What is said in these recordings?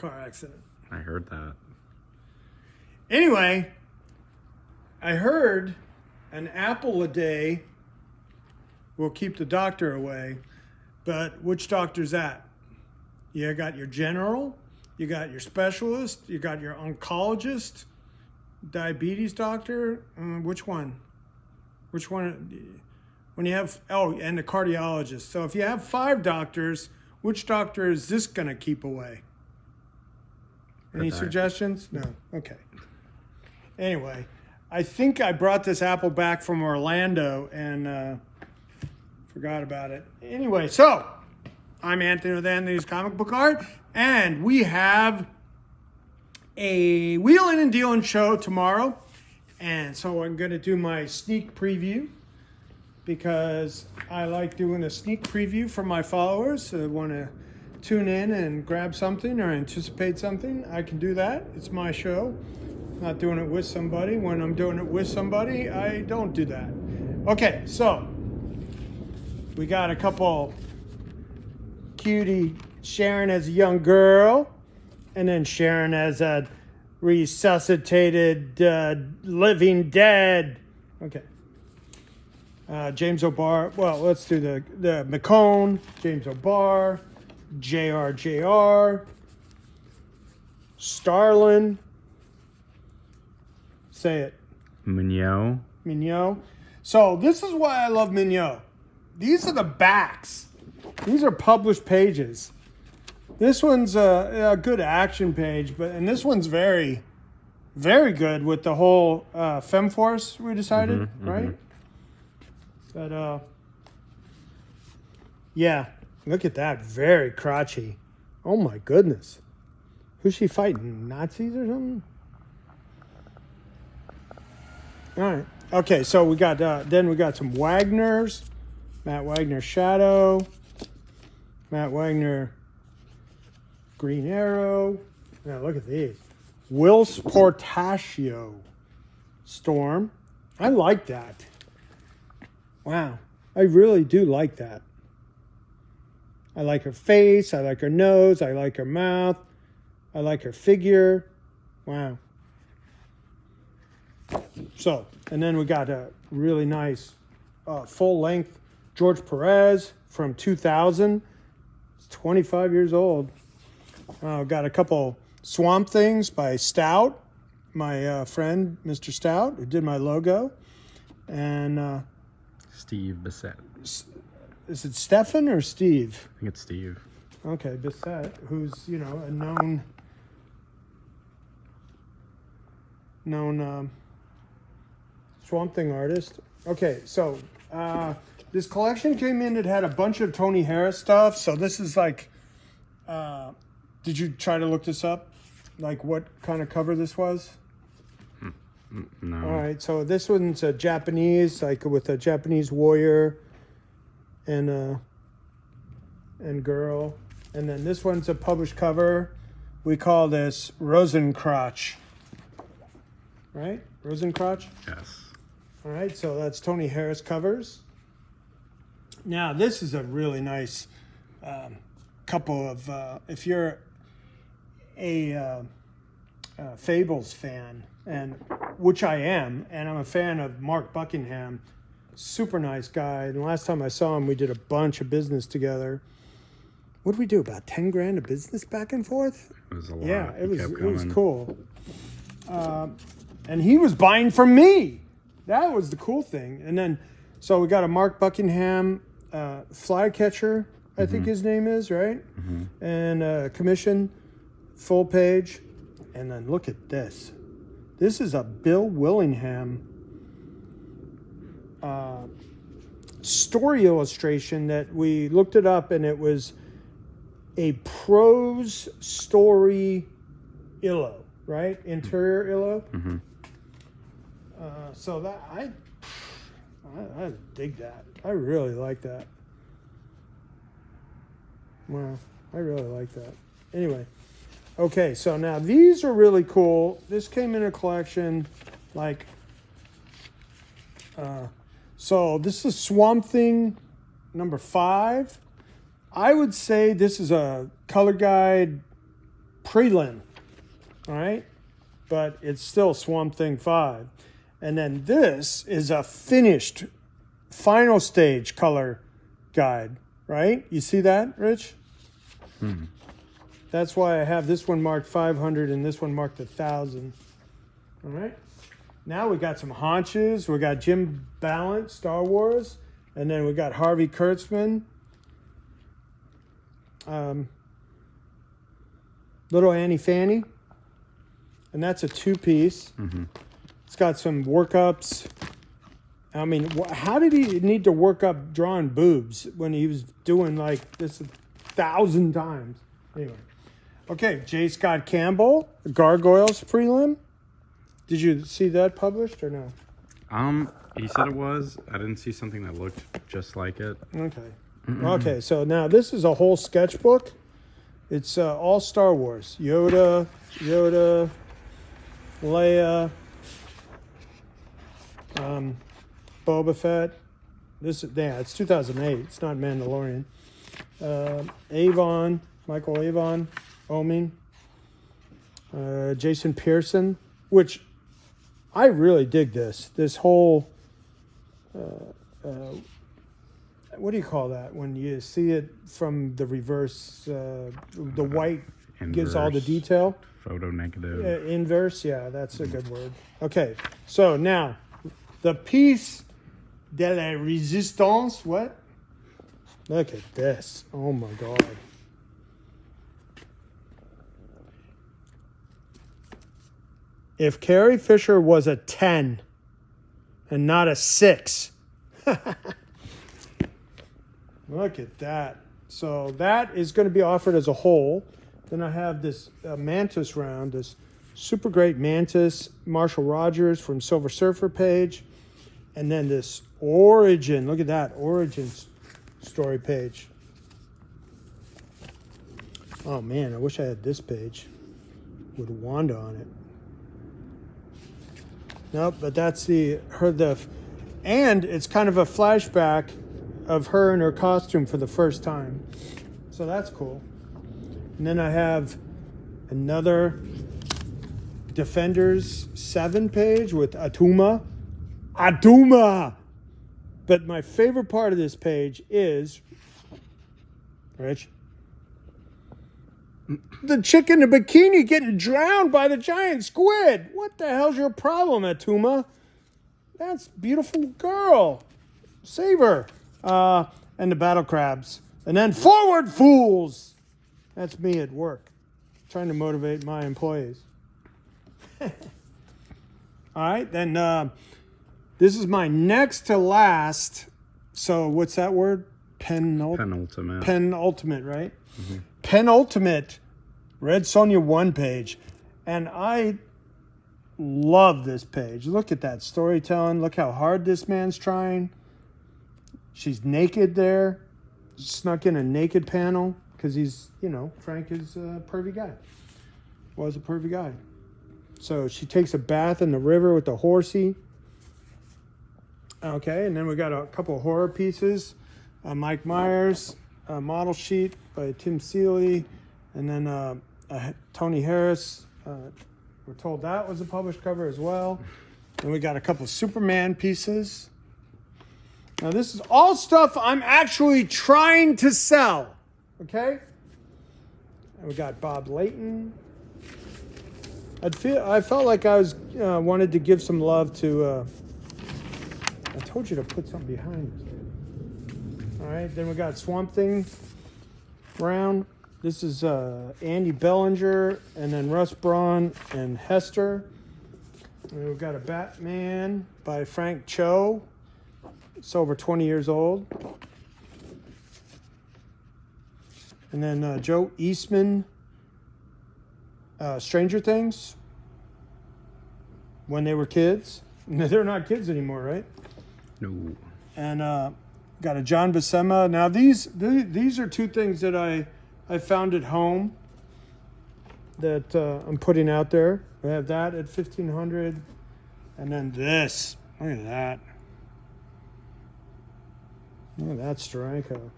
car accident. I heard that. Anyway, I heard an apple a day will keep the doctor away, but which doctor's that? You got your general, you got your specialist, you got your oncologist, diabetes doctor. Which one? Which one? When you have, and the cardiologist. So if you have 5 doctors, which doctor is this going to keep away? Any suggestions? No. Okay. Anyway, I think I brought this apple back from Orlando and forgot about it. Anyway, so I'm Anthony with Anthony's Comic Book Art, and we have a Wheelin' and Dealin' show tomorrow. And so I'm going to do my sneak preview because I like doing a sneak preview for my followers that want to tune in and grab something or anticipate something. I can do that. It's my show. I'm not doing it with somebody. When I'm doing it with somebody, I don't do that. Okay, so we got a couple cutie Sharon as a young girl, and then Sharon as a resuscitated living dead. Okay. James O'Barr. Well, let's do the McCone, James O'Barr, JR, Starlin. Say it. Mignot. So this is why I love Mignot. These are the backs. These are published pages. This one's a good action page, and this one's very, very good with the whole Femforce we decided, right? But yeah, look at that, very crotchy. Oh my goodness, who's she fighting? Nazis or something? All right, okay. So we got then we got some Wagners, Matt Wagner Shadow, Matt Wagner Green Arrow. Now look at these. Whilce Portacio Storm. I like that. Wow. I really do like that. I like her face. I like her nose. I like her mouth. I like her figure. Wow. So, and then we got a really nice full-length George Perez from 2000. He's 25 years old. Got a couple Swamp Things by Stout, my friend, Mr. Stout, who did my logo. And Steve Bissett. Is it Stefan or Steve? I think it's Steve. Okay, Bissett, who's, a known Swamp Thing artist. Okay, so this collection came in. It had a bunch of Tony Harris stuff. So this is like, did you try to look this up? Like what kind of cover this was? No. All right, so this one's a Japanese, like with a Japanese warrior and girl. And then this one's a published cover. We call this Rosencrotch. Right? Rosencrotch? Yes. All right, so that's Tony Harris covers. Now, this is a really nice couple of, if you're a Fables fan, and which I am, and I'm a fan of Mark Buckingham, super nice guy. And the last time I saw him, we did a bunch of business together. What did we do? About 10 grand of business back and forth? It was a lot. Yeah, it was cool. And he was buying from me. That was the cool thing. And then, so we got a Mark Buckingham Flycatcher, I think his name is, right? And commission, full page. And then look at this. This is a Bill Willingham story illustration that we looked it up, and it was a prose story illo, right? Interior illo. So that I dig that. I really like that. Wow, I really like that. Anyway, okay, so now these are really cool. This came in a collection, like, so this is Swamp Thing number 5. I would say this is a color guide prelim. All right? But it's still Swamp Thing 5. And then this is a finished final stage color guide, right? You see that, Rich? That's why I have this one marked 500 and this one marked 1,000. All right? Now we got some haunches. We got Jim Ballant, Star Wars. And then we got Harvey Kurtzman. Little Annie Fanny. And that's a 2-piece. It's got some workups. I mean, how did he need to work up drawing boobs when he was doing like this 1,000 times? Anyway. Okay, J. Scott Campbell, Gargoyles prelim. Did you see that published or no? He said it was. I didn't see something that looked just like it. Okay. Okay, so now this is a whole sketchbook. It's all Star Wars. Yoda, Leia, Boba Fett. It's 2008. It's not Mandalorian. Avon, Michael Avon, Omin, Jason Pearson, which I really dig this whole, what do you call that? When you see it from the reverse, the white gives all the Inverse. detail. Photo negative. Inverse, yeah, that's a good word. Okay, so now, the piece de la résistance, what? Look at this. Oh my God. If Carrie Fisher was a 10 and not a 6. Look at that. So that is going to be offered as a whole. Then I have this Mantis round, this super great Mantis, Marshall Rogers from Silver Surfer page. And then this Origin, look at that, Origin story page. Oh man, I wish I had this page with Wanda on it. Nope, but that's and it's kind of a flashback of her in her costume for the first time. So that's cool. And then I have another Defenders 7 page with Atuma. But my favorite part of this page is, Rich, the chick in the bikini getting drowned by the giant squid. What the hell's your problem, Atuma? That's a beautiful girl. Save her. And the battle crabs. And then forward, fools. That's me at work, trying to motivate my employees. All right, then this is my next to last. So what's that word? Penultimate. Penultimate, right? Mm-hmm. Penultimate Red Sonja 1 page. And I love this page. Look at that storytelling. Look how hard this man's trying. She's naked there. Snuck in a naked panel because he's, Frank is a pervy guy. Was a pervy guy. So she takes a bath in the river with the horsey. Okay, and then we got a couple of horror pieces. Mike Myers, a model sheet by Tim Seeley, and then Tony Harris. We're told that was a published cover as well. And we got a couple of Superman pieces. Now this is all stuff I'm actually trying to sell. Okay? And we got Bob Layton. I felt like I was wanted to give some love to. I told you to put something behind it. All right, then we got Swamp Thing round. This is Andy Bellinger, and then Russ Braun and Hester. And we've got a Batman by Frank Cho. It's over 20 years old. And then Joe Eastman, Stranger Things, when they were kids. They're not kids anymore, right? No. And got a John Buscema. Now these are two things that I found at home that I'm putting out there. We have that at 1,500, and then this. Look at that. Look at that Steranko.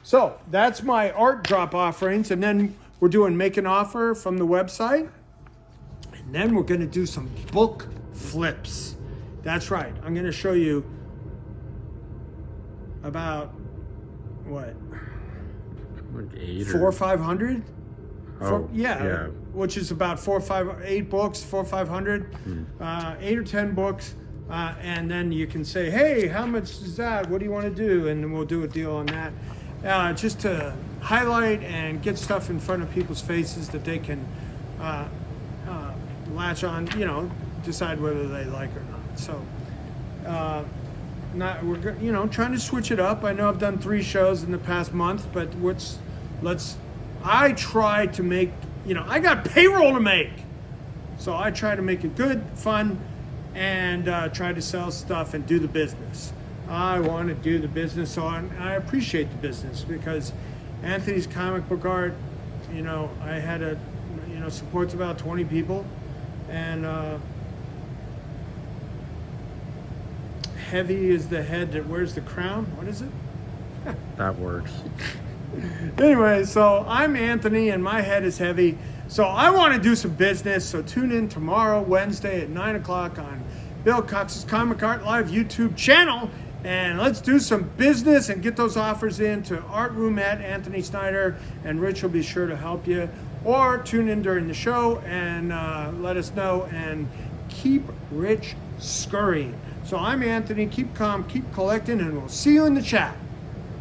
So that's my art drop offerings, and then we're doing Make an Offer from the website. And then we're going to do some book flips. That's right. I'm going to show you about what? Like 8 400 or 500? Oh, yeah, which is about 4, 5, 8 books, 400 or 500, 8 or 10 books, and then you can say, hey, how much is that? What do you want to do? And then we'll do a deal on that, just to highlight and get stuff in front of people's faces that they can latch on, decide whether they like or not. So, we're trying to switch it up. I know I've done 3 shows in the past month, but I try to make, I got payroll to make. So I try to make it good, fun, and try to sell stuff and do the business. I want to do the business, so I appreciate the business, because Anthony's Comic Book Art, I had supports about 20 people, and heavy is the head that wears the crown. What is it? That works. Anyway, so I'm Anthony and my head is heavy. So I want to do some business. So tune in tomorrow, Wednesday at 9 o'clock on Bill Cox's Comic Art Live YouTube channel. And let's do some business and get those offers in to Art Room at Anthony Snyder. And Rich will be sure to help you. Or tune in during the show and let us know. And keep Rich scurrying. So I'm Anthony. Keep calm, keep collecting, and we'll see you in the chat.